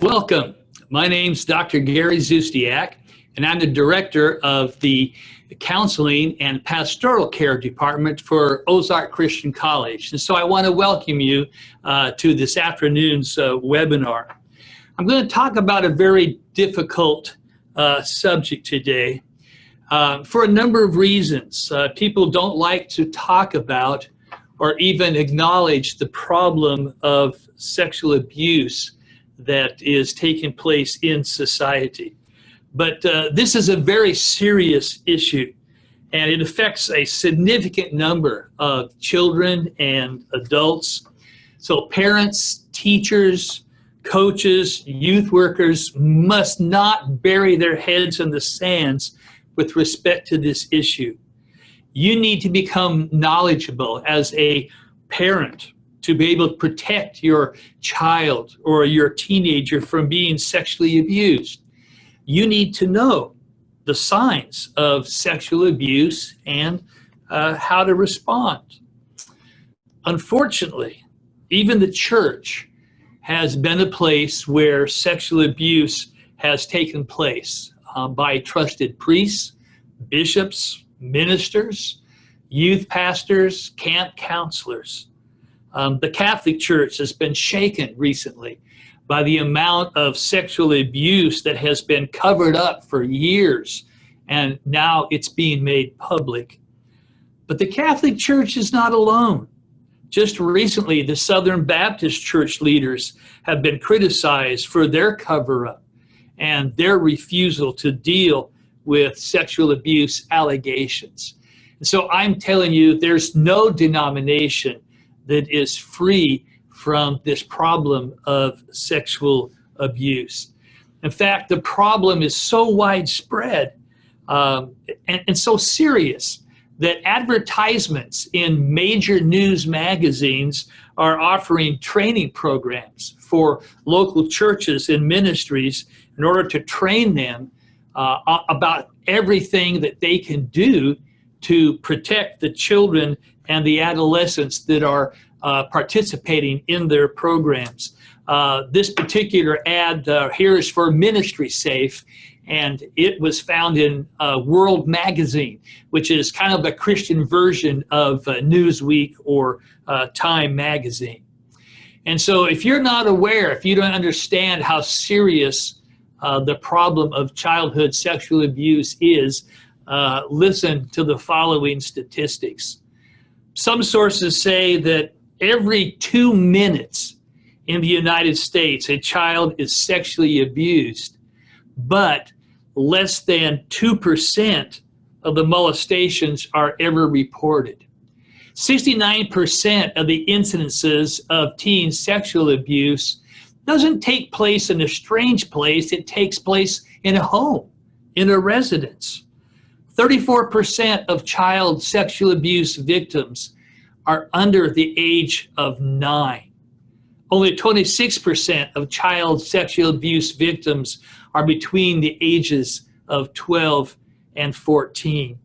Welcome. My name's Dr. Gary Zustiak, and I'm the director of the Counseling and Pastoral Care Department for Ozark Christian College. And so I want to welcome you to this afternoon's webinar. I'm going to talk about a very difficult subject today for a number of reasons. People don't like to talk about or even acknowledge the problem of sexual abuse that is taking place in society. But this is a very serious issue, and it affects a significant number of children and adults. So parents, teachers, coaches, youth workers must not bury their heads in the sands with respect to this issue. You need to become knowledgeable as a parent to be able to protect your child or your teenager from being sexually abused. You need to know the signs of sexual abuse and how to respond. Unfortunately, even the church has been a place where sexual abuse has taken place by trusted priests, bishops, ministers, youth pastors, camp counselors. The Catholic Church has been shaken recently by the amount of sexual abuse that has been covered up for years, and now it's being made public. But the Catholic Church is not alone. Just recently, the Southern Baptist Church leaders have been criticized for their cover-up and their refusal to deal with sexual abuse allegations. And so I'm telling you, there's no denomination that is free from this problem of sexual abuse. In fact, the problem is so widespread and so serious that advertisements in major news magazines are offering training programs for local churches and ministries in order to train them about everything that they can do to protect the children and the adolescents that are participating in their programs. This particular ad here is for Ministry Safe, and it was found in World Magazine, which is kind of a Christian version of Newsweek or Time Magazine. And so if you're not aware, if you don't understand how serious the problem of childhood sexual abuse is, listen to the following statistics. Some sources say that every 2 minutes in the United States, a child is sexually abused, but less than 2% of the molestations are ever reported. 69% of the incidences of teen sexual abuse doesn't take place in a strange place. It takes place in a home, in a residence. 34% of child sexual abuse victims are under the age of 9. Only 26% of child sexual abuse victims are between the ages of 12 and 14.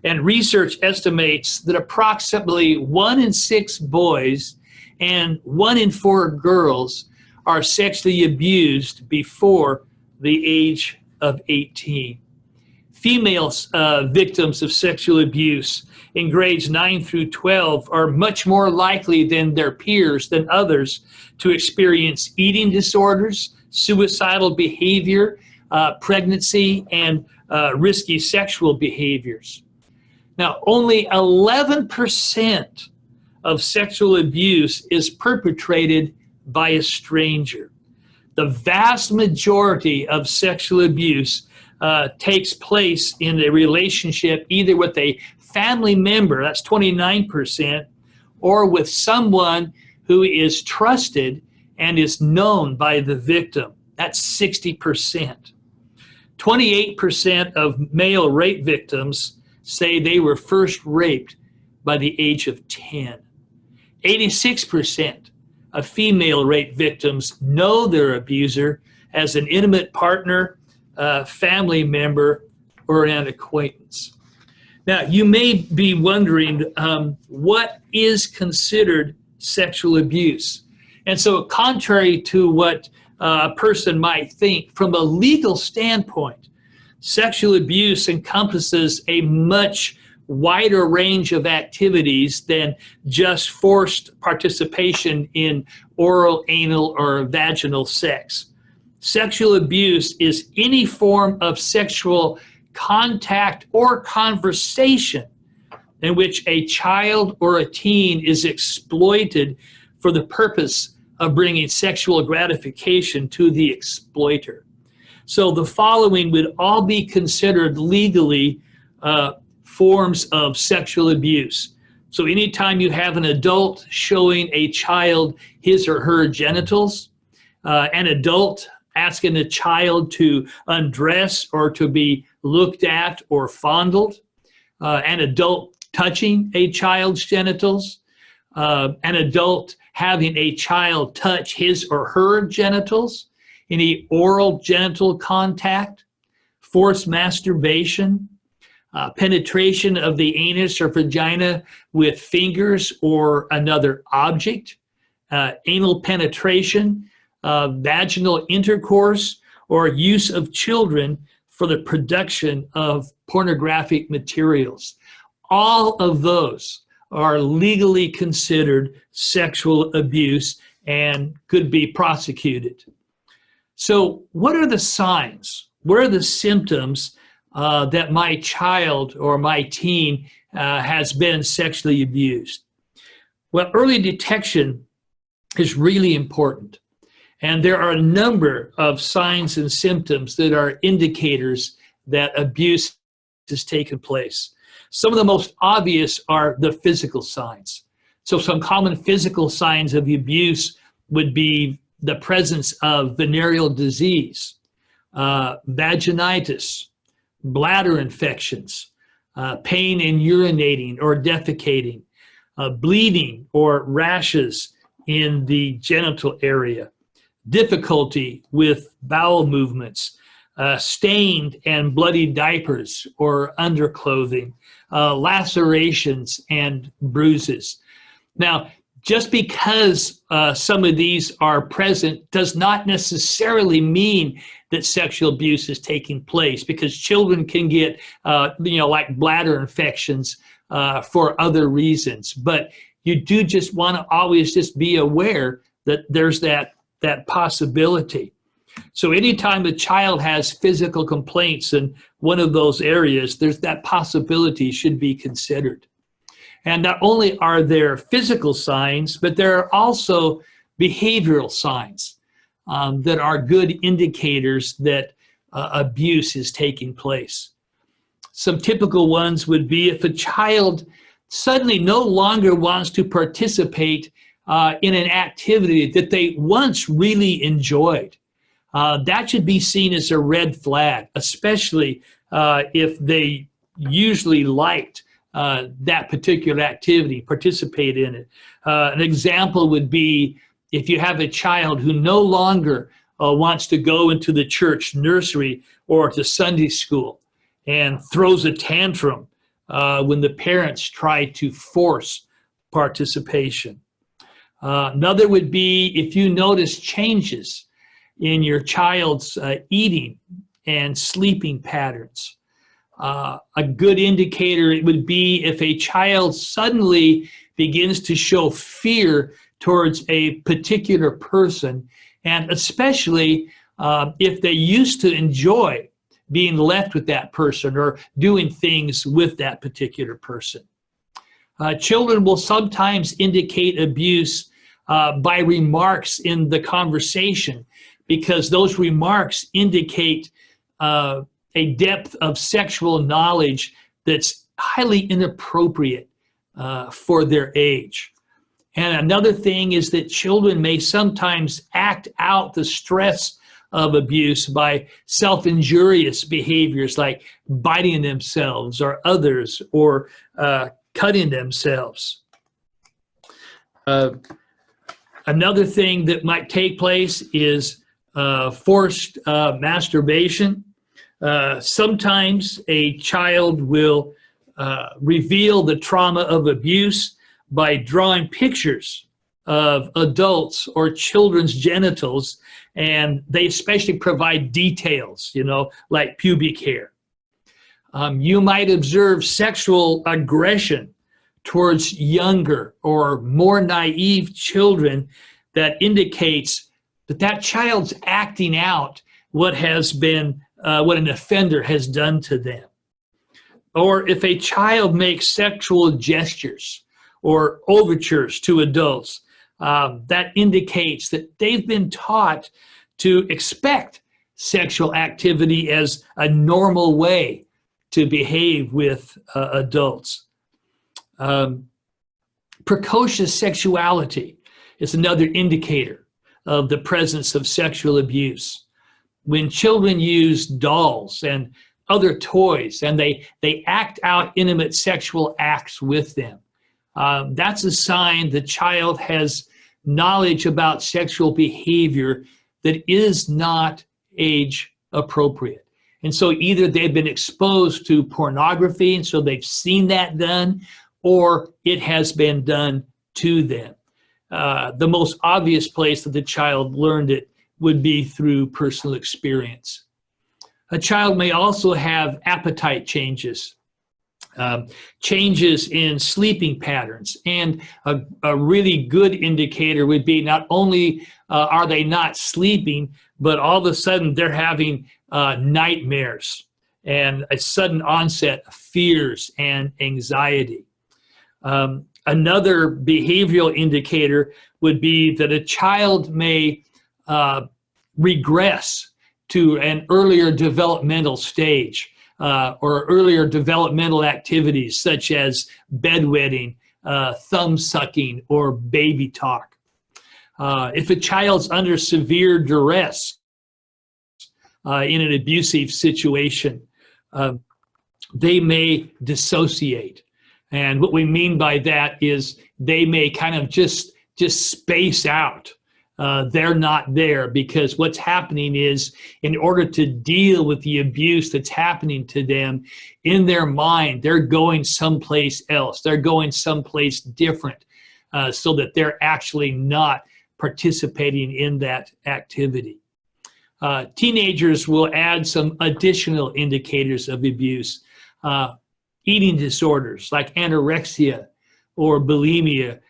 And research estimates that approximately 1 in 6 boys and 1 in 4 girls are sexually abused before the age of 18. Female victims of sexual abuse in grades 9 through 12 are much more likely than their peers, than others, to experience eating disorders, suicidal behavior, pregnancy, and risky sexual behaviors. Now, only 11% of sexual abuse is perpetrated by a stranger. The vast majority of sexual abuse takes place in a relationship either with a family member, that's 29%, or with someone who is trusted and is known by the victim, that's 60%. 28% of male rape victims say they were first raped by the age of 10. 86% of female rape victims know their abuser as an intimate partner, family member, or an acquaintance. Now, you may be wondering, what is considered sexual abuse? And so contrary to what a person might think, from a legal standpoint, sexual abuse encompasses a much wider range of activities than just forced participation in oral, anal, or vaginal sex. Sexual abuse is any form of sexual contact or conversation in which a child or a teen is exploited for the purpose of bringing sexual gratification to the exploiter. So the following would all be considered legally forms of sexual abuse. So anytime you have an adult showing a child his or her genitals, an adult asking a child to undress or to be looked at or fondled, an adult touching a child's genitals, an adult having a child touch his or her genitals, any oral genital contact, forced masturbation, penetration of the anus or vagina with fingers or another object, anal penetration, vaginal intercourse, or use of children for the production of pornographic materials. All of those are legally considered sexual abuse and could be prosecuted. So what are the signs? What are the symptoms that my child or my teen has been sexually abused? Well, early detection is really important. And there are a number of signs and symptoms that are indicators that abuse has taken place. Some of the most obvious are the physical signs. So some common physical signs of abuse would be the presence of venereal disease, vaginitis, bladder infections, pain in urinating or defecating, bleeding or rashes in the genital area, difficulty with bowel movements, stained and bloody diapers or underclothing, lacerations and bruises. Now, just because some of these are present does not necessarily mean that sexual abuse is taking place, because children can get, like bladder infections for other reasons. But you do just want to always just be aware that there's that possibility. So anytime a child has physical complaints in one of those areas, there's that possibility should be considered. And not only are there physical signs, but there are also behavioral signs that are good indicators that abuse is taking place. Some typical ones would be if a child suddenly no longer wants to participate in an activity that they once really enjoyed. That should be seen as a red flag, especially if they usually liked that particular activity, participate in it. An example would be if you have a child who no longer wants to go into the church nursery or to Sunday school and throws a tantrum when the parents try to force participation. Another would be if you notice changes in your child's eating and sleeping patterns. A good indicator it would be if a child suddenly begins to show fear towards a particular person, and especially if they used to enjoy being left with that person or doing things with that particular person. Children will sometimes indicate abuse by remarks in the conversation, because those remarks indicate a depth of sexual knowledge that's highly inappropriate for their age. And another thing is that children may sometimes act out the stress of abuse by self-injurious behaviors like biting themselves or others, or cutting themselves. Another thing that might take place is forced masturbation. Sometimes a child will reveal the trauma of abuse by drawing pictures of adults or children's genitals, and they especially provide details, like pubic hair. You might observe sexual aggression towards younger or more naive children that indicates that that child's acting out what has been, what an offender has done to them. Or if a child makes sexual gestures or overtures to adults, that indicates that they've been taught to expect sexual activity as a normal way to behave with adults. Precocious sexuality is another indicator of the presence of sexual abuse. When children use dolls and other toys and they act out intimate sexual acts with them, that's a sign the child has knowledge about sexual behavior that is not age appropriate. And so either they've been exposed to pornography and so they've seen that done, or it has been done to them. The most obvious place that the child learned it would be through personal experience. A child may also have appetite changes, changes in sleeping patterns, and a really good indicator would be not only are they not sleeping, but all of a sudden they're having nightmares and a sudden onset of fears and anxiety. Another behavioral indicator would be that a child may regress to an earlier developmental stage or earlier developmental activities such as bedwetting, thumb sucking, or baby talk. If a child's under severe duress in an abusive situation, they may dissociate. And what we mean by that is they may kind of just space out. They're not there because what's happening is, in order to deal with the abuse that's happening to them, in their mind, they're going someplace else. They're going someplace different so that they're actually not participating in that activity. Teenagers will add some additional indicators of abuse. Eating disorders like anorexia or bulimia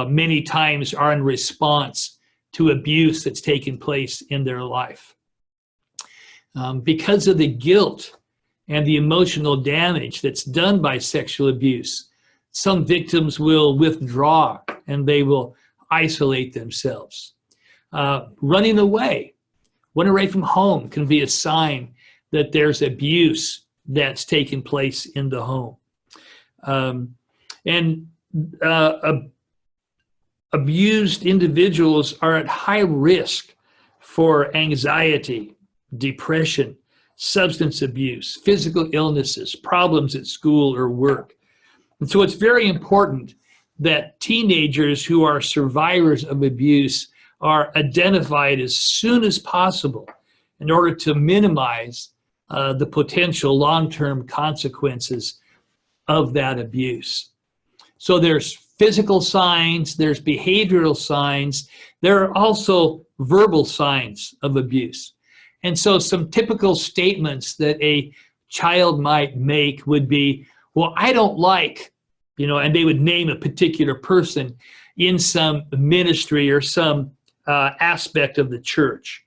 many times are in response to abuse that's taken place in their life. Because of the guilt and the emotional damage that's done by sexual abuse, some victims will withdraw and they will isolate themselves. Running away from home can be a sign that there's abuse that's taken place in the home. Abused individuals are at high risk for anxiety, depression, substance abuse, physical illnesses, problems at school or work. And so it's very important that teenagers who are survivors of abuse are identified as soon as possible in order to minimize the potential long-term consequences of that abuse. So there's physical signs, there's behavioral signs, there are also verbal signs of abuse. And so some typical statements that a child might make would be, well, I don't like, and they would name a particular person in some ministry or some aspect of the church.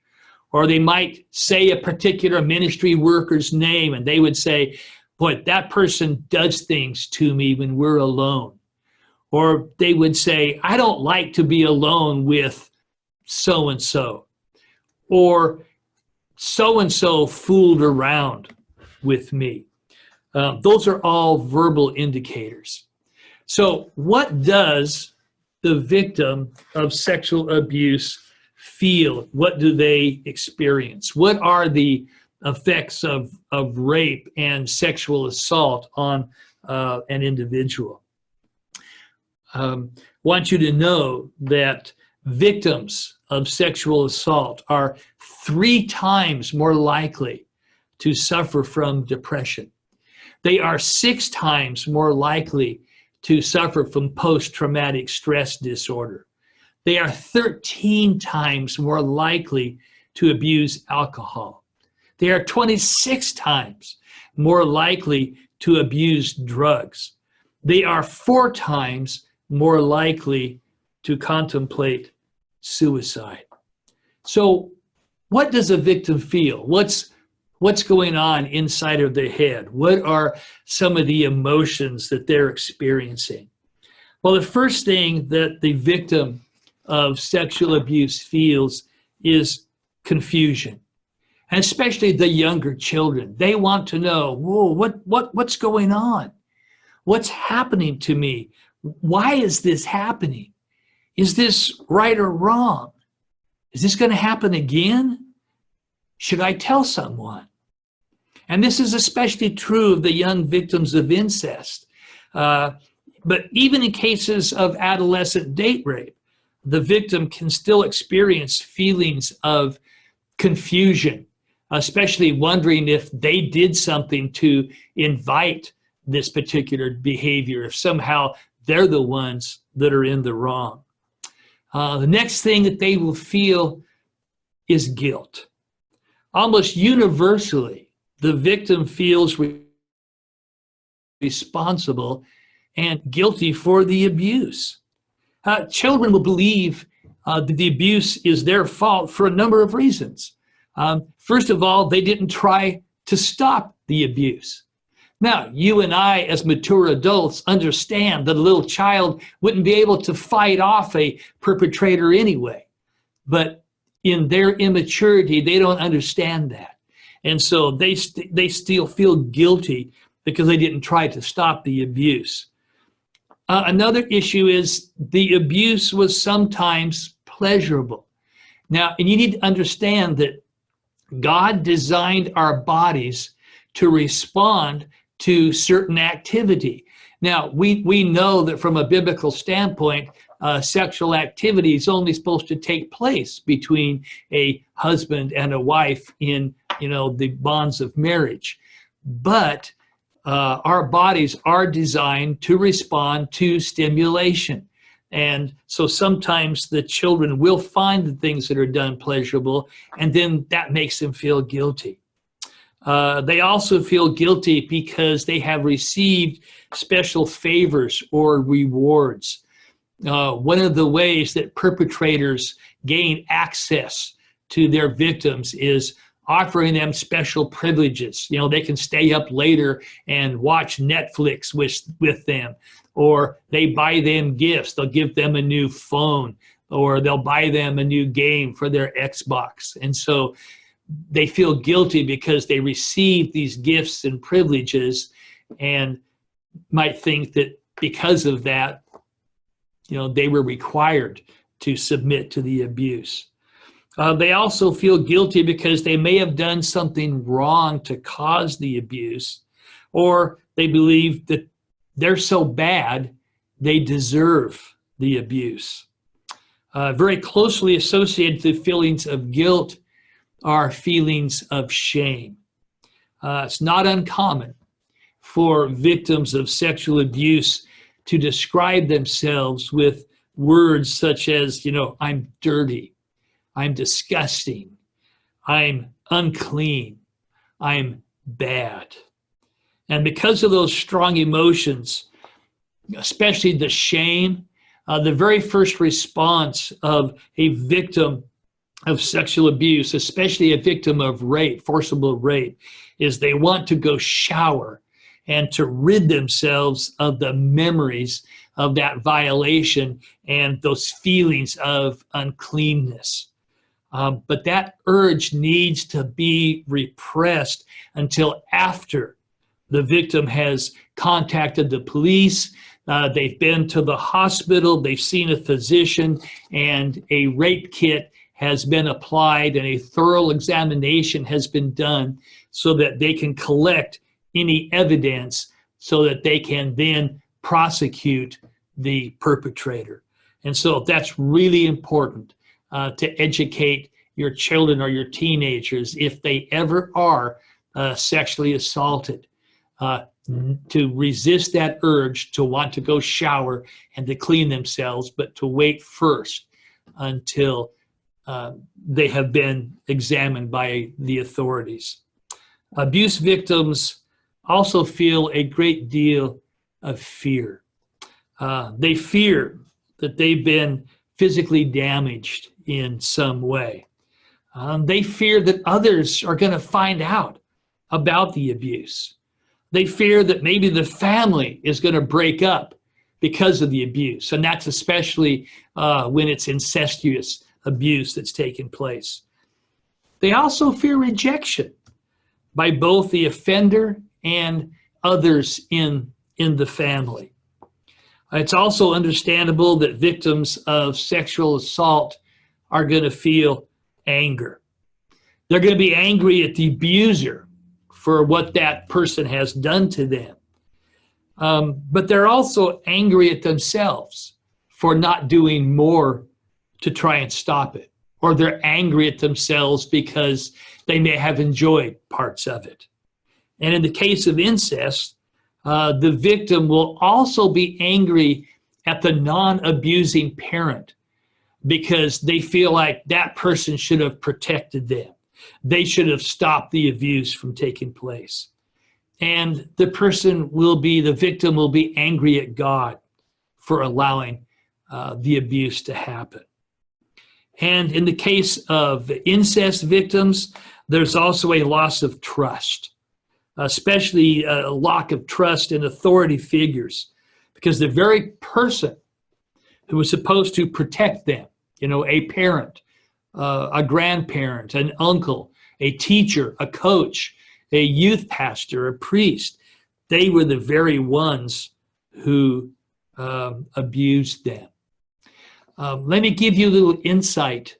Or they might say a particular ministry worker's name and they would say, boy, that person does things to me when we're alone. Or they would say, I don't like to be alone with so-and-so. Or so-and-so fooled around with me. Those are all verbal indicators. So what does the victim of sexual abuse feel? What do they experience? What are the effects of rape and sexual assault on an individual? Want you to know that victims of sexual assault are 3 times more likely to suffer from depression. They are 6 times more likely to suffer from post-traumatic stress disorder. They are 13 times more likely to abuse alcohol. They are 26 times more likely to abuse drugs. They are 4 times more likely to contemplate suicide. So what does a victim feel? What's going on inside of their head? What are some of the emotions that they're experiencing? Well, the first thing that the victim of sexual abuse feels is confusion, and especially the younger children. They want to know, whoa, what's going on? What's happening to me? Why is this happening? Is this right or wrong? Is this going to happen again? Should I tell someone? And this is especially true of the young victims of incest. But even in cases of adolescent date rape, the victim can still experience feelings of confusion, especially wondering if they did something to invite this particular behavior, if somehow they're the ones that are in the wrong. The next thing that they will feel is guilt. Almost universally, the victim feels responsible and guilty for the abuse. Children will believe that the abuse is their fault for a number of reasons. First of all, they didn't try to stop the abuse. Now, you and I, as mature adults, understand that a little child wouldn't be able to fight off a perpetrator anyway. But in their immaturity, they don't understand that. And so they still feel guilty because they didn't try to stop the abuse. Another issue is the abuse was sometimes pleasurable. Now, and you need to understand that God designed our bodies to respond to certain activity. Now, we know that from a biblical standpoint, sexual activity is only supposed to take place between a husband and a wife in, the bonds of marriage. But our bodies are designed to respond to stimulation. And so sometimes the children will find the things that are done pleasurable, and then that makes them feel guilty. They also feel guilty because they have received special favors or rewards. One of the ways that perpetrators gain access to their victims is offering them special privileges. They can stay up later and watch Netflix with them, or they buy them gifts. They'll give them a new phone, or they'll buy them a new game for their Xbox. And so they feel guilty because they received these gifts and privileges and might think that because of that, they were required to submit to the abuse. They also feel guilty because they may have done something wrong to cause the abuse, or they believe that they're so bad they deserve the abuse. Very closely associated to feelings of guilt are feelings of shame. It's not uncommon for victims of sexual abuse to describe themselves with words such as, I'm dirty, I'm disgusting, I'm unclean, I'm bad. And because of those strong emotions, especially the shame, the very first response of a victim of sexual abuse, especially a victim of rape, forcible rape, is they want to go shower and to rid themselves of the memories of that violation and those feelings of uncleanness. But that urge needs to be repressed until after the victim has contacted the police, they've been to the hospital, they've seen a physician, and a rape kit has been applied and a thorough examination has been done so that they can collect any evidence so that they can then prosecute the perpetrator. And so that's really important to educate your children or your teenagers if they ever are sexually assaulted, to resist that urge to want to go shower and to clean themselves, but to wait first until they have been examined by the authorities. Abuse victims also feel a great deal of fear. They fear that they've been physically damaged in some way. They fear that others are going to find out about the abuse. They fear that maybe the family is going to break up because of the abuse, and that's especially when it's incestuous abuse that's taking place. They also fear rejection by both the offender and others in the family. It's also understandable that victims of sexual assault are going to feel anger. They're going to be angry at the abuser for what that person has done to them. But they're also angry at themselves for not doing more to try and stop it. Or they're angry at themselves because they may have enjoyed parts of it. And in the case of incest, the victim will also be angry at the non-abusing parent because they feel like that person should have protected them. They should have stopped the abuse from taking place. And the victim will be angry at God for allowing the abuse to happen. And in the case of incest victims, there's also a loss of trust, especially a lack of trust in authority figures, because the very person who was supposed to protect them, a parent, a grandparent, an uncle, a teacher, a coach, a youth pastor, a priest, they were the very ones who abused them. Let me give you a little insight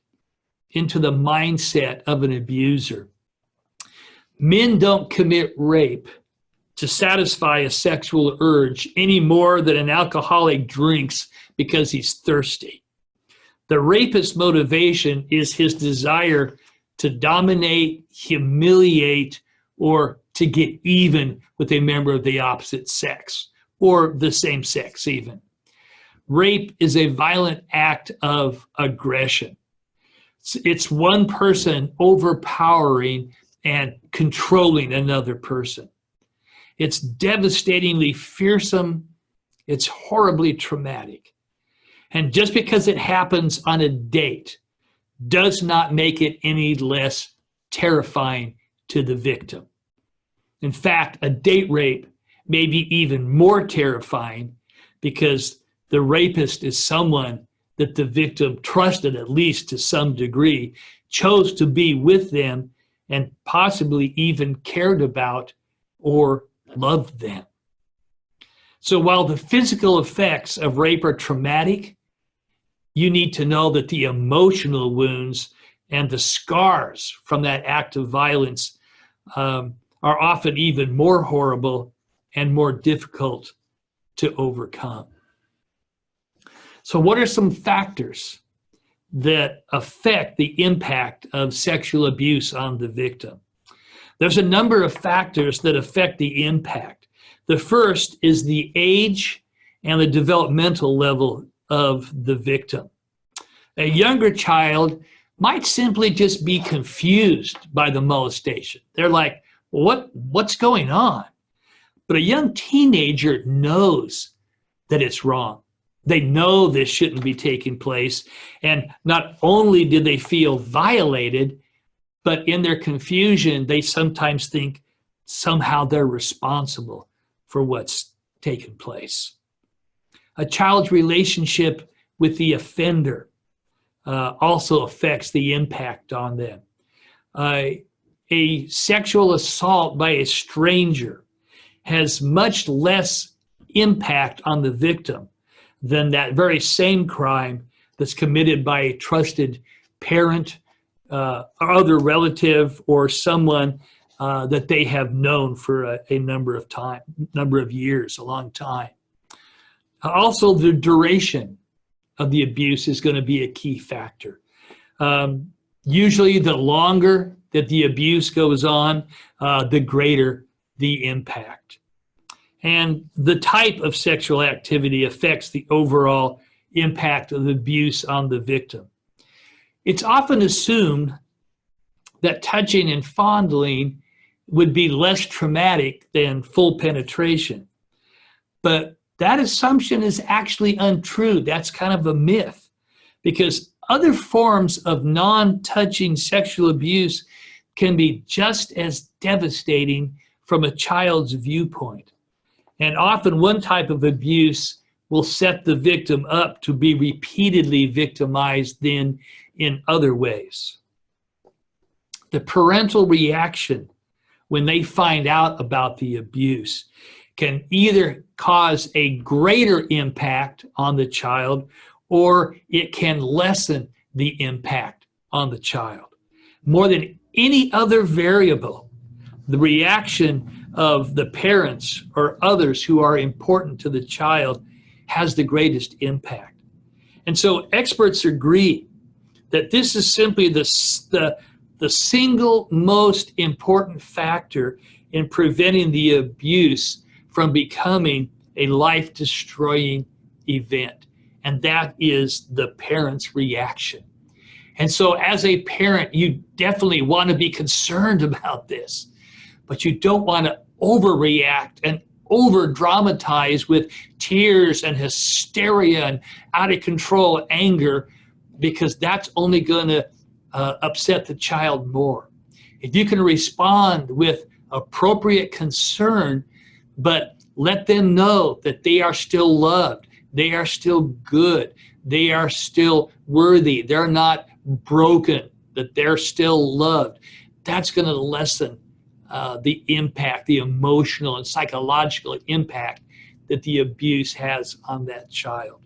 into the mindset of an abuser. Men don't commit rape to satisfy a sexual urge any more than an alcoholic drinks because he's thirsty. The rapist's motivation is his desire to dominate, humiliate, or to get even with a member of the opposite sex, or the same sex even. Rape is a violent act of aggression. It's one person overpowering and controlling another person. It's devastatingly fearsome. It's horribly traumatic. And just because it happens on a date does not make it any less terrifying to the victim. In fact, a date rape may be even more terrifying because the rapist is someone that the victim trusted, at least to some degree, chose to be with them, and possibly even cared about or loved them. So while the physical effects of rape are traumatic, you need to know that the emotional wounds and the scars from that act of violence are often even more horrible and more difficult to overcome. So what are some factors that affect the impact of sexual abuse on the victim? There's a number of factors that affect the impact. The first is the age and the developmental level of the victim. A younger child might simply just be confused by the molestation. They're like, what's going on? But a young teenager knows that it's wrong. They know this shouldn't be taking place. And not only do they feel violated, but in their confusion, they sometimes think somehow they're responsible for what's taken place. A child's relationship with the offender also affects the impact on them. A sexual assault by a stranger has much less impact on the victim than that very same crime that's committed by a trusted parent, or other relative, or someone that they have known for a number of years, a long time. Also, the duration of the abuse is going to be a key factor. Usually, the longer that the abuse goes on, the greater the impact. And the type of sexual activity affects the overall impact of the abuse on the victim. It's often assumed that touching and fondling would be less traumatic than full penetration. But that assumption is actually untrue. That's kind of a myth, because other forms of non-touching sexual abuse can be just as devastating from a child's viewpoint. And often one type of abuse will set the victim up to be repeatedly victimized then in other ways. The parental reaction when they find out about the abuse can either cause a greater impact on the child, or it can lessen the impact on the child. More than any other variable, the reaction of the parents or others who are important to the child has the greatest impact. And so experts agree that this is simply the single most important factor in preventing the abuse from becoming a life-destroying event, and that is the parent's reaction. And so as a parent, you definitely want to be concerned about this, but you don't want to overreact and over-dramatize with tears and hysteria and out of control anger, because that's only going to upset the child more. If you can respond with appropriate concern, but let them know that they are still loved, they are still good, they are still worthy, they're not broken, that they're still loved, that's going to lessen the impact, the emotional and psychological impact that the abuse has on that child.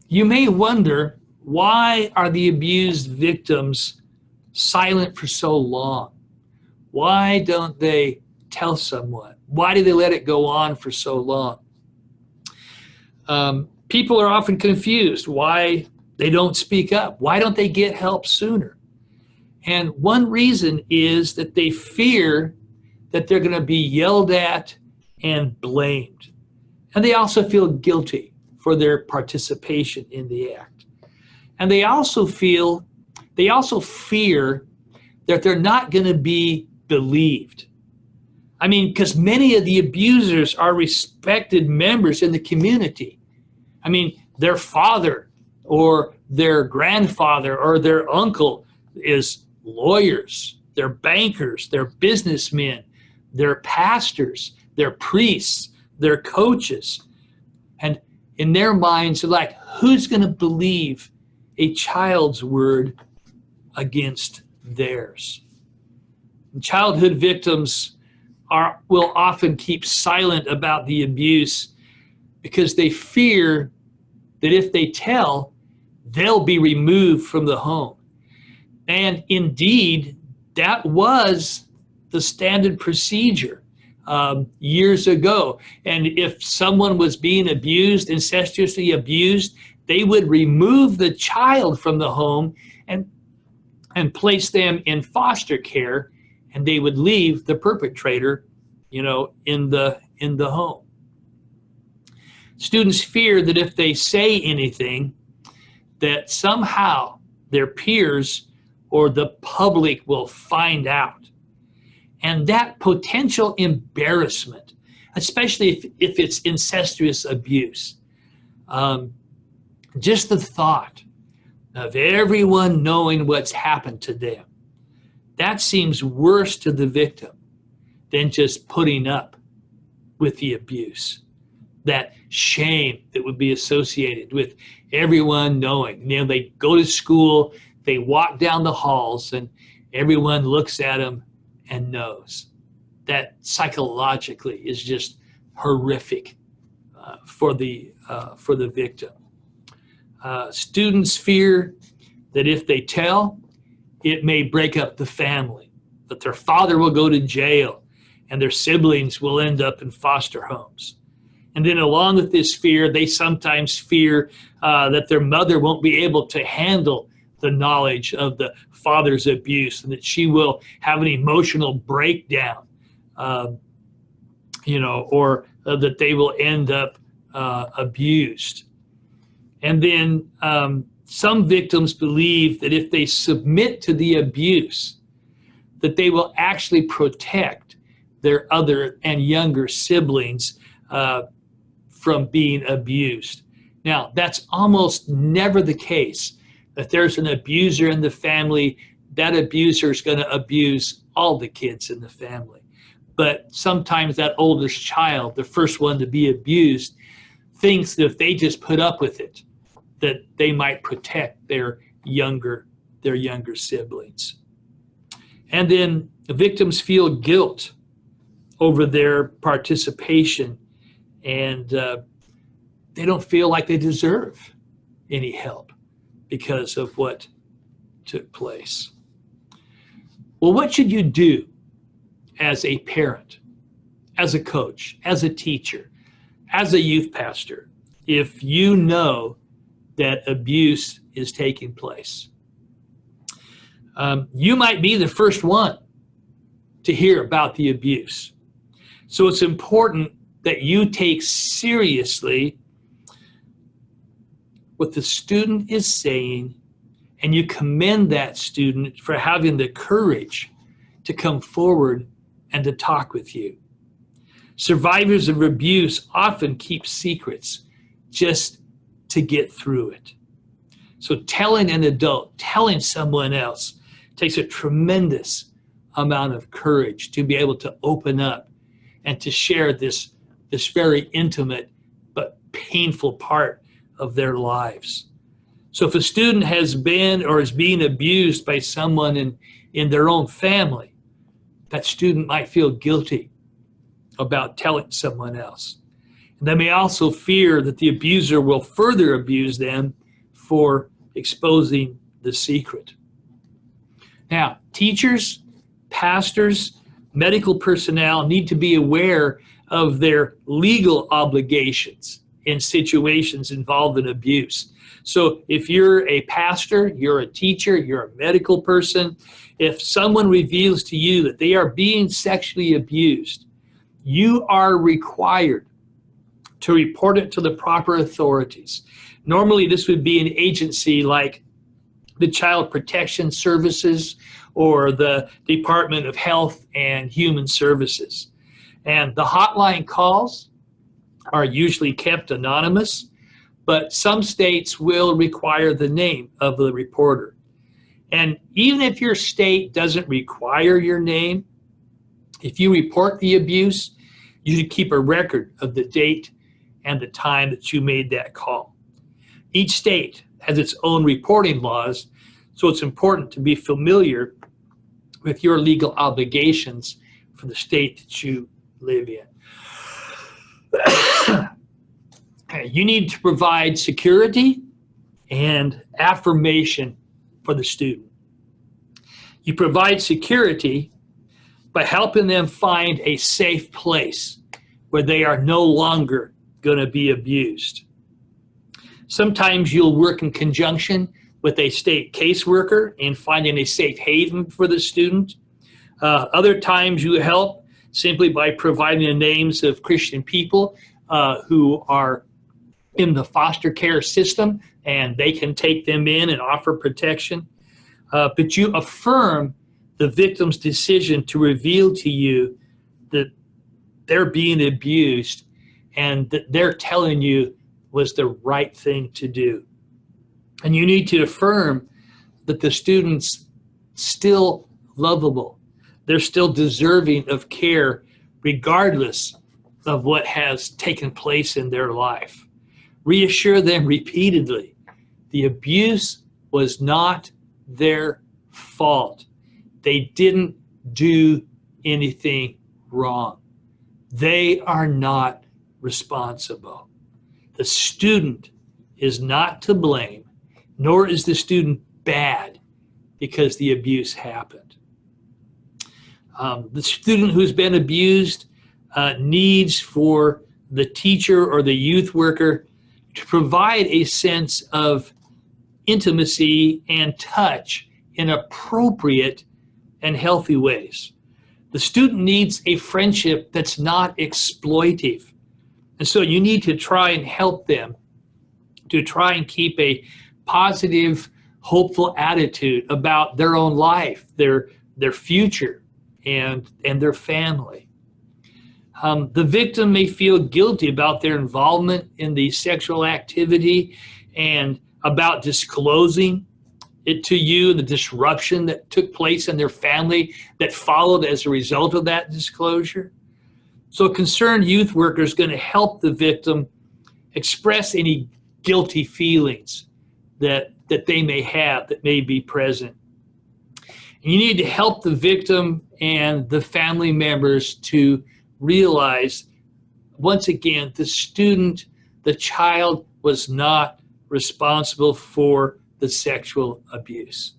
You may wonder, why are the abused victims silent for so long? Why don't they tell someone? Why do they let it go on for so long? People are often confused why they don't speak up. Why don't they get help sooner? And one reason is that they fear that they're going to be yelled at and blamed. And they also feel guilty for their participation in the act. And they also fear that they're not going to be believed. I mean, because many of the abusers are respected members in the community. I mean, their father or their grandfather or their uncle is lawyers, they're bankers, they're businessmen, they're pastors, they're priests, they're coaches. And in their minds, they're like, who's going to believe a child's word against theirs? And childhood victims will often keep silent about the abuse because they fear that if they tell, they'll be removed from the home. And indeed, that was the standard procedure years ago. And if someone was being abused, incestuously abused, they would remove the child from the home and place them in foster care, and they would leave the perpetrator, in the home. Students fear that if they say anything, that somehow their peers or the public will find out. And that potential embarrassment, especially if it's incestuous abuse, just the thought of everyone knowing what's happened to them, that seems worse to the victim than just putting up with the abuse. That shame that would be associated with everyone knowing. They go to school, they walk down the halls, and everyone looks at them and knows. That psychologically is just horrific for the victim. Students fear that if they tell, it may break up the family, that their father will go to jail and their siblings will end up in foster homes. And then along with this fear, they sometimes fear that their mother won't be able to handle the knowledge of the father's abuse, and that she will have an emotional breakdown, or that they will end up abused. And then Some victims believe that if they submit to the abuse, that they will actually protect their other and younger siblings from being abused. Now, that's almost never the case. If there's an abuser in the family, that abuser is going to abuse all the kids in the family. But sometimes that oldest child, the first one to be abused, thinks that if they just put up with it, that they might protect their younger siblings. And then the victims feel guilt over their participation, and they don't feel like they deserve any help because of what took place. Well, what should you do as a parent, as a coach, as a teacher, as a youth pastor, if you know that abuse is taking place? You might be the first one to hear about the abuse. So it's important that you take seriously what the student is saying, and you commend that student for having the courage to come forward and to talk with you. Survivors of abuse often keep secrets just to get through it. So telling an adult, telling someone else, takes a tremendous amount of courage to be able to open up and to share this very intimate but painful part of their lives. So if a student has been or is being abused by someone in their own family, that student might feel guilty about telling someone else. And they may also fear that the abuser will further abuse them for exposing the secret. Now, teachers, pastors, medical personnel need to be aware of their legal obligations in situations involved in abuse. So if you're a pastor, you're a teacher, you're a medical person, if someone reveals to you that they are being sexually abused, you are required to report it to the proper authorities. Normally, this would be an agency like the Child Protection Services or the Department of Health and Human Services. And the hotline calls are usually kept anonymous, but some states will require the name of the reporter. And even if your state doesn't require your name, if you report the abuse, you should keep a record of the date and the time that you made that call. Each state has its own reporting laws, so it's important to be familiar with your legal obligations for the state that you live in. You need to provide security and affirmation for the student. You provide security by helping them find a safe place where they are no longer going to be abused. Sometimes you'll work in conjunction with a state caseworker in finding a safe haven for the student. Other times you help simply by providing the names of Christian people who are in the foster care system, and they can take them in and offer protection. But you affirm the victim's decision to reveal to you that they're being abused and that they're telling you was the right thing to do. And you need to affirm that the student's still lovable. They're still deserving of care regardless of what has taken place in their life. Reassure them repeatedly the abuse was not their fault. They didn't do anything wrong. They are not responsible. The student is not to blame, nor is the student bad because the abuse happened. The student who's been abused needs for the teacher or the youth worker to provide a sense of intimacy and touch in appropriate and healthy ways. The student needs a friendship that's not exploitive. And so you need to try and help them to try and keep a positive, hopeful attitude about their own life, their future, and their family. The victim may feel guilty about their involvement in the sexual activity and about disclosing it to you, the disruption that took place in their family that followed as a result of that disclosure. So a concerned youth worker is going to help the victim express any guilty feelings that they may have, that may be present. And you need to help the victim and the family members to realize, once again, the child was not responsible for the sexual abuse.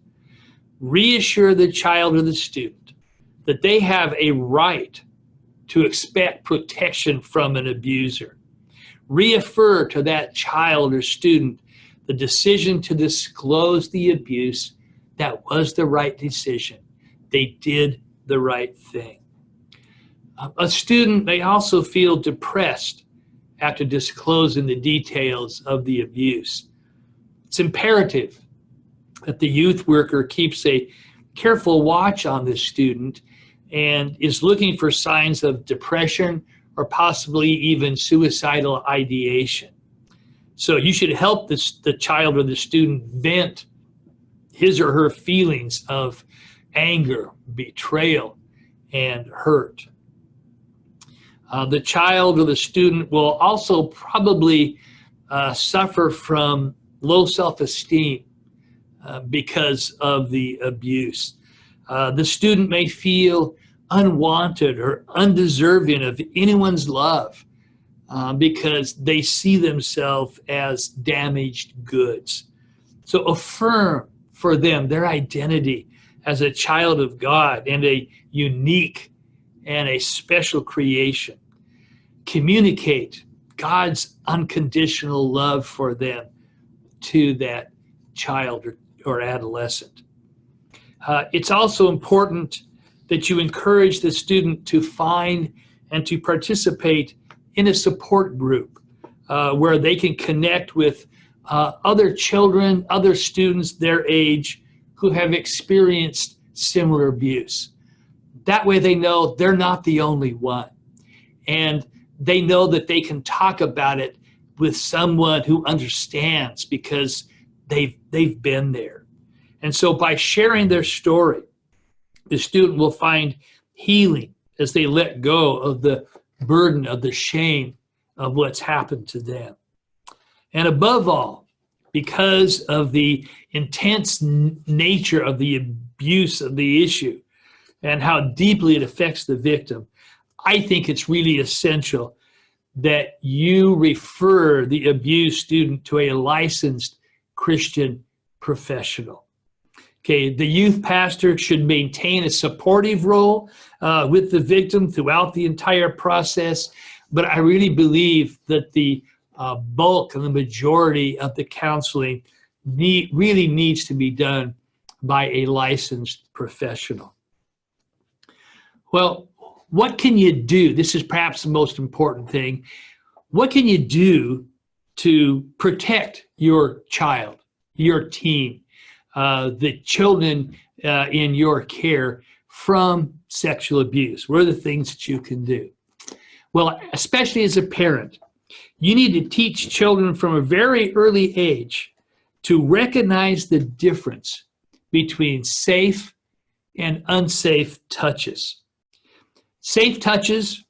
Reassure the child or the student that they have a right to expect protection from an abuser. Reaffirm to that child or student the decision to disclose the abuse. That was the right decision. They did the right thing. A student may also feel depressed after disclosing the details of the abuse. It's imperative that the youth worker keeps a careful watch on this student and is looking for signs of depression or possibly even suicidal ideation. So you should help the child or the student vent his or her feelings of anger, betrayal, and hurt. The child or the student will also probably suffer from low self-esteem because of the abuse. The student may feel unwanted or undeserving of anyone's love because they see themselves as damaged goods. So affirm for them their identity as a child of God and a unique and a special creation. Communicate God's unconditional love for them to that child or adolescent. It's also important that you encourage the student to find and to participate in a support group where they can connect with other children, other students their age who have experienced similar abuse. That way they know they're not the only one. And they know that they can talk about it with someone who understands because they've been there. And so by sharing their story, the student will find healing as they let go of the burden of the shame of what's happened to them. And above all, because of the intense nature of the abuse of the issue and how deeply it affects the victim, I think it's really essential that you refer the abused student to a licensed Christian professional. Okay, the youth pastor should maintain a supportive role with the victim throughout the entire process, but I really believe that the bulk and the majority of the counseling really needs to be done by a licensed professional. Well, what can you do? This is perhaps the most important thing. What can you do to protect your child, your teen, the children in your care from sexual abuse? What are the things that you can do? Well, especially as a parent, you need to teach children from a very early age to recognize the difference between safe and unsafe touches. Safe touches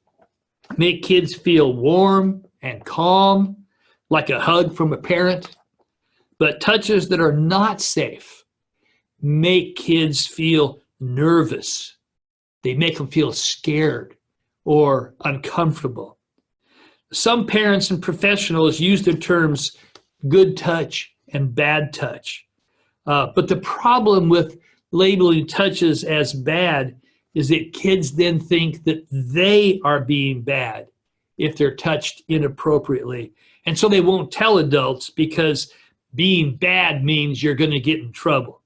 make kids feel warm and calm, like a hug from a parent. But touches that are not safe make kids feel nervous. They make them feel scared or uncomfortable. Some parents and professionals use the terms good touch and bad touch. But the problem with labeling touches as bad is that kids then think that they are being bad if they're touched inappropriately. And so they won't tell adults because being bad means you're going to get in trouble.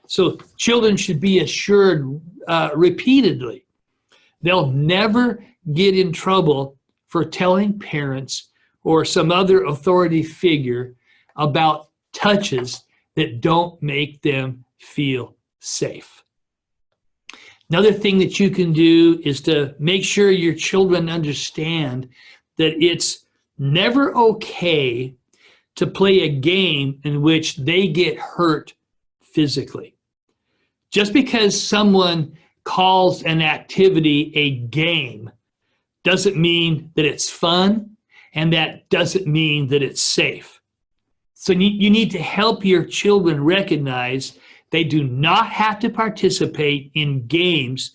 So children should be assured repeatedly they'll never get in trouble for telling parents or some other authority figure about touches that don't make them feel safe. Another thing that you can do is to make sure your children understand that it's never okay to play a game in which they get hurt physically. Just because someone calls an activity a game doesn't mean that it's fun, and that doesn't mean that it's safe. So you need to help your children recognize they do not have to participate in games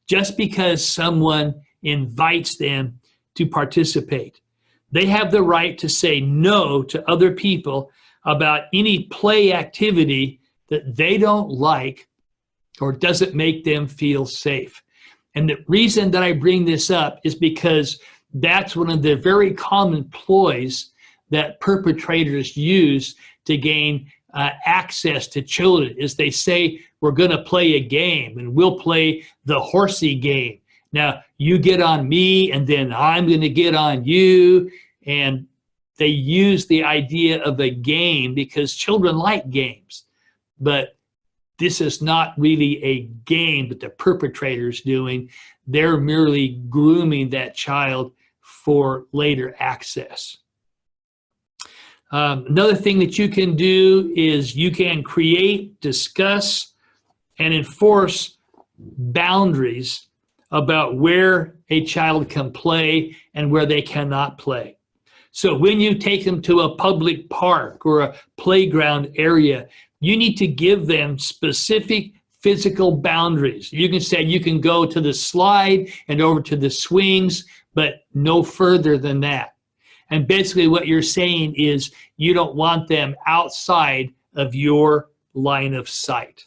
just because someone invites them to participate. They have the right to say no to other people about any play activity that they don't like or doesn't make them feel safe. And the reason that I bring this up is because that's one of the very common ploys that perpetrators use to gain access to children, is they say, we're going to play a game and we'll play the horsey game. Now, you get on me and then I'm going to get on you. And they use the idea of a game because children like games. But this is not really a game that the perpetrator's doing. They're merely grooming that child for later access. Another thing that you can do is you can create, discuss, and enforce boundaries about where a child can play and where they cannot play. So when you take them to a public park or a playground area, you need to give them specific physical boundaries. You can say you can go to the slide and over to the swings, but no further than that. And basically what you're saying is you don't want them outside of your line of sight.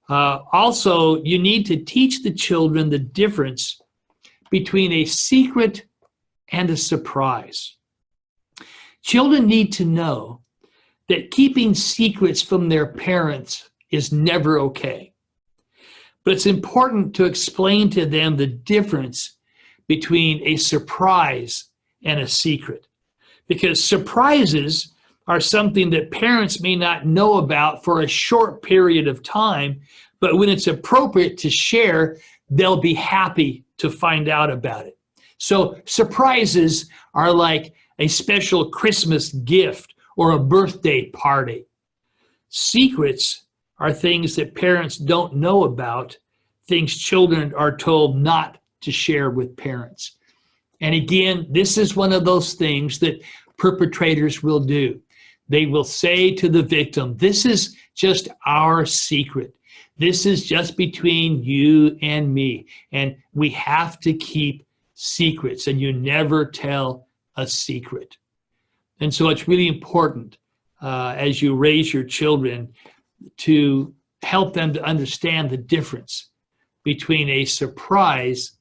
Also, you need to teach the children the difference between a secret and a surprise. Children need to know that keeping secrets from their parents is never okay. But it's important to explain to them the difference between a surprise and a secret. Because surprises are something that parents may not know about for a short period of time, but when it's appropriate to share, they'll be happy to find out about it. So surprises are like a special Christmas gift or a birthday party. Secrets are things that parents don't know about, things children are told not to share with parents. And again, this is one of those things that perpetrators will do. They will say to the victim, this is just our secret. This is just between you and me. And we have to keep secrets, and you never tell a secret. And so it's really important as you raise your children to help them to understand the difference between a surprise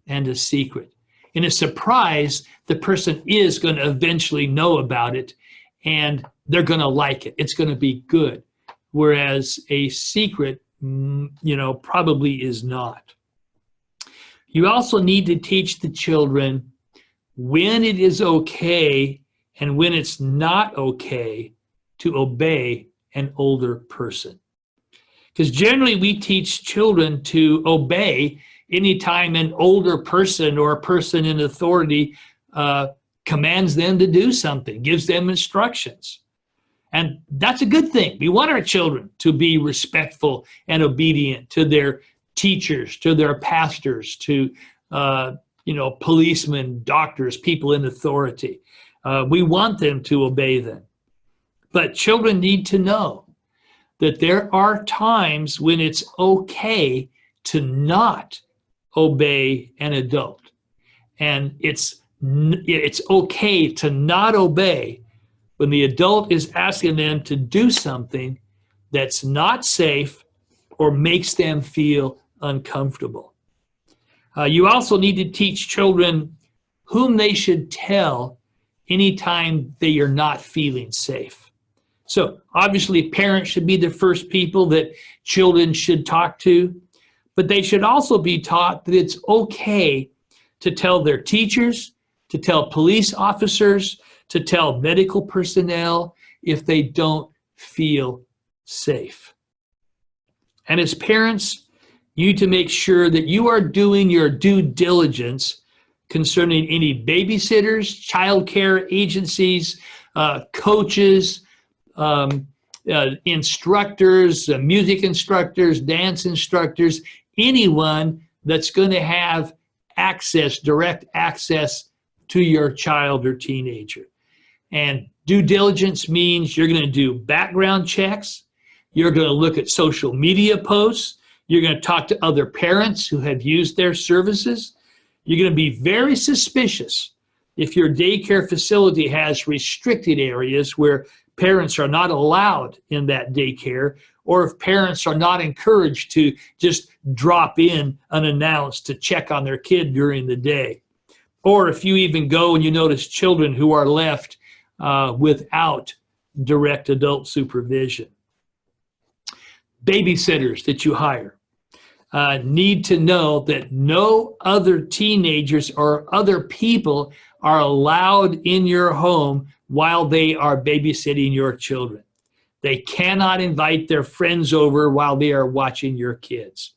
and a secret. In a surprise, the person is going to eventually know about it and they're going to like it. It's going to be good. Whereas a secret, probably is not. You also need to teach the children when it is okay and when it's not okay to obey an older person. Because generally we teach children to obey anytime an older person or a person in authority commands them to do something, gives them instructions. And that's a good thing. We want our children to be respectful and obedient to their teachers, to their pastors, to policemen, doctors, people in authority. We want them to obey them. But children need to know that there are times when it's okay to not obey an adult. And it's okay to not obey when the adult is asking them to do something that's not safe or makes them feel uncomfortable. You also need to teach children whom they should tell anytime they are not feeling safe. So obviously parents should be the first people that children should talk to, but they should also be taught that it's okay to tell their teachers, to tell police officers, to tell medical personnel if they don't feel safe. And as parents, you need to make sure that you are doing your due diligence concerning any babysitters, child care agencies, coaches, instructors, music instructors, dance instructors, anyone that's going to have access, direct access to your child or teenager. And due diligence means you're going to do background checks. You're going to look at social media posts. You're going to talk to other parents who have used their services. You're going to be very suspicious if your daycare facility has restricted areas where parents are not allowed in that daycare, or if parents are not encouraged to just drop in unannounced to check on their kid during the day. Or if you even go and you notice children who are left without direct adult supervision. Babysitters that you hire need to know that no other teenagers or other people are allowed in your home while they are babysitting your children. They cannot invite their friends over while they are watching your kids.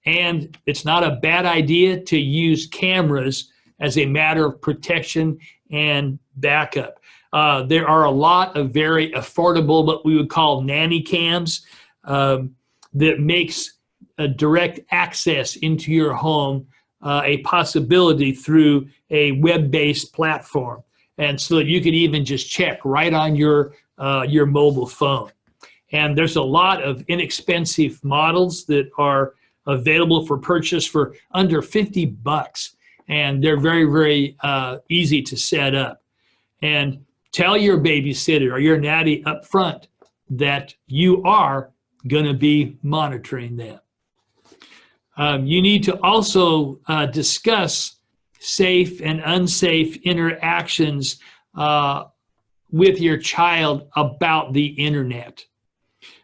And it's not a bad idea to use cameras as a matter of protection and backup. There are a lot of very affordable, what we would call nanny cams, that makes a direct access into your home a possibility through a web-based platform. And so that you could even just check right on your mobile phone. And there's a lot of inexpensive models that are available for purchase for under $50. And they're very, very easy to set up. And tell your babysitter or your nanny up front that you are going to be monitoring them. You need to also discuss safe and unsafe interactions with your child about the internet.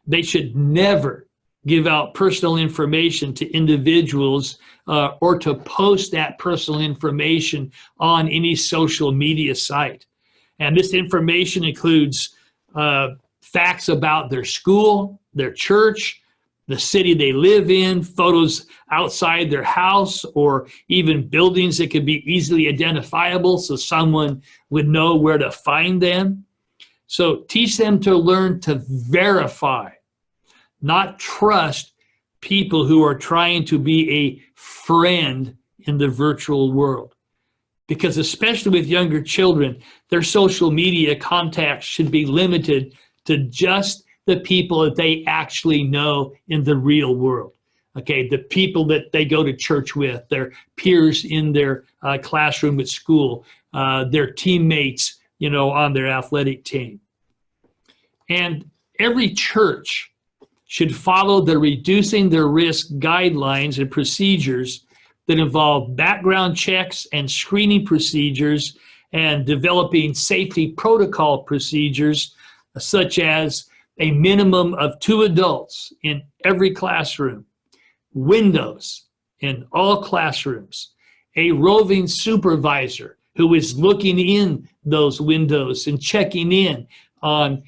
They should never give out personal information to individuals or to post that personal information on any social media site. And this information includes facts about their school, their church, the city they live in, photos outside their house, or even buildings that could be easily identifiable so someone would know where to find them. So teach them to learn to verify, not trust people who are trying to be a friend in the virtual world. Because especially with younger children, their social media contacts should be limited to just the people that they actually know in the real world. Okay, the people that they go to church with, their peers in their classroom at school, their teammates, on their athletic team. And every church should follow the reducing the risk guidelines and procedures that involve background checks and screening procedures and developing safety protocol procedures, such as a minimum of 2 adults in every classroom, windows in all classrooms, a roving supervisor who is looking in those windows and checking in on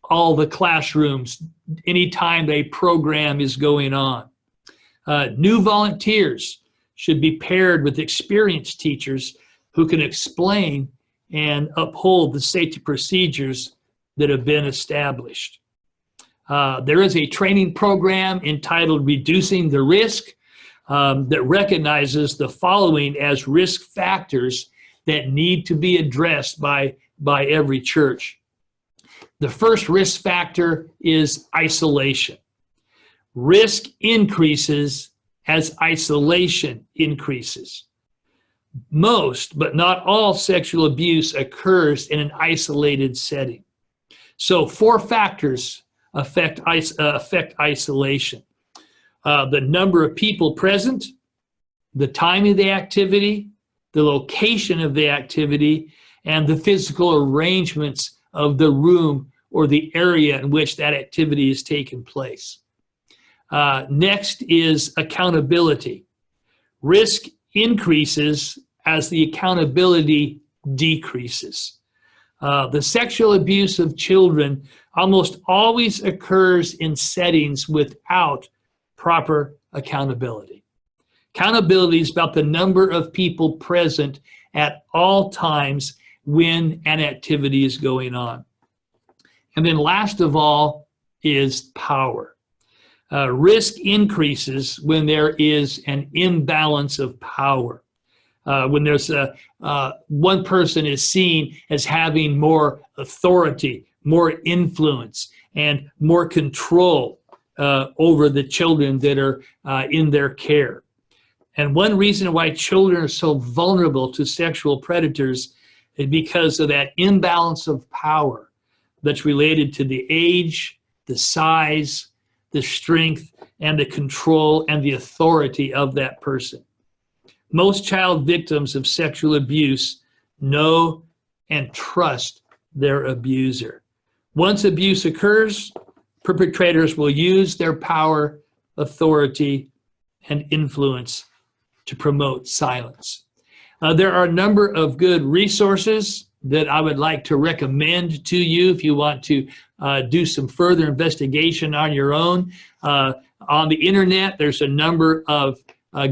all the classrooms anytime a program is going on. New volunteers should be paired with experienced teachers who can explain and uphold the safety procedures that have been established. There is a training program entitled Reducing the Risk that recognizes the following as risk factors that need to be addressed by every church. The first risk factor is isolation. Risk increases as isolation increases. Most, but not all, sexual abuse occurs in an isolated setting. So 4 factors affect isolation. The number of people present, the time of the activity, the location of the activity, and the physical arrangements of the room or the area in which that activity is taking place. Next is accountability. Risk increases as the accountability decreases. The sexual abuse of children almost always occurs in settings without proper accountability. Accountability is about the number of people present at all times when an activity is going on. And then last of all is power. Risk increases when there is an imbalance of power. When there's one person is seen as having more authority, more influence, and more control over the children that are in their care. And one reason why children are so vulnerable to sexual predators is because of that imbalance of power that's related to the age, the size, the strength, and the control and the authority of that person. Most child victims of sexual abuse know and trust their abuser. Once abuse occurs, perpetrators will use their power, authority, and influence to promote silence. There are a number of good resources that I would like to recommend to you if you want to do some further investigation on your own. On the internet, there's a number of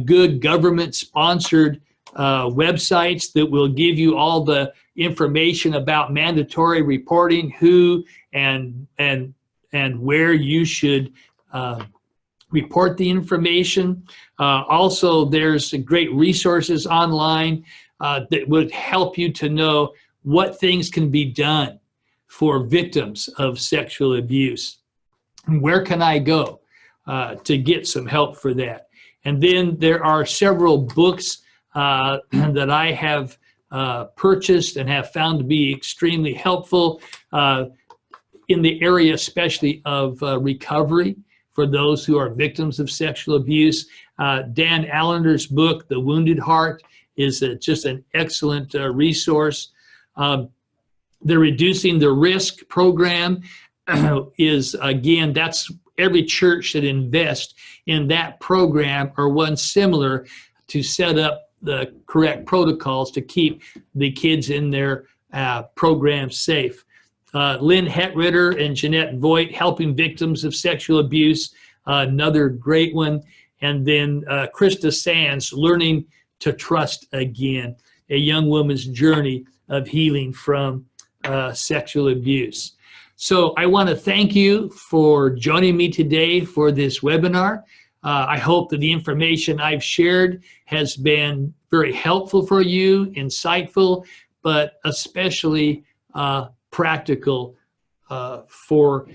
good government-sponsored websites that will give you all the information about mandatory reporting, who and where you should report the information. Also, there's great resources online that would help you to know what things can be done for victims of sexual abuse. Where can I go to get some help for that? And then there are several books that I have purchased and have found to be extremely helpful in the area, especially of recovery for those who are victims of sexual abuse. Dan Allender's book, The Wounded Heart, is just an excellent resource. The Reducing the Risk program is, again, that's every church should invest in that program or one similar to set up the correct protocols to keep the kids in their program safe. Lynn Hetritter and Jeanette Voigt, Helping Victims of Sexual Abuse, another great one. And then Krista Sands, Learning to Trust Again, a young woman's journey of healing from sexual abuse. So I want to thank you for joining me today for this webinar. I hope that the information I've shared has been very helpful for you, insightful, but especially practical for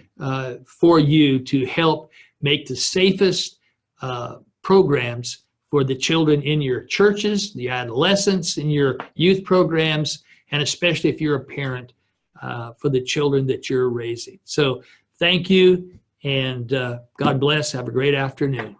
you to help make the safest programs for the children in your churches, the adolescents in your youth programs, and especially if you're a parent for the children that you're raising. So thank you, and God bless. Have a great afternoon.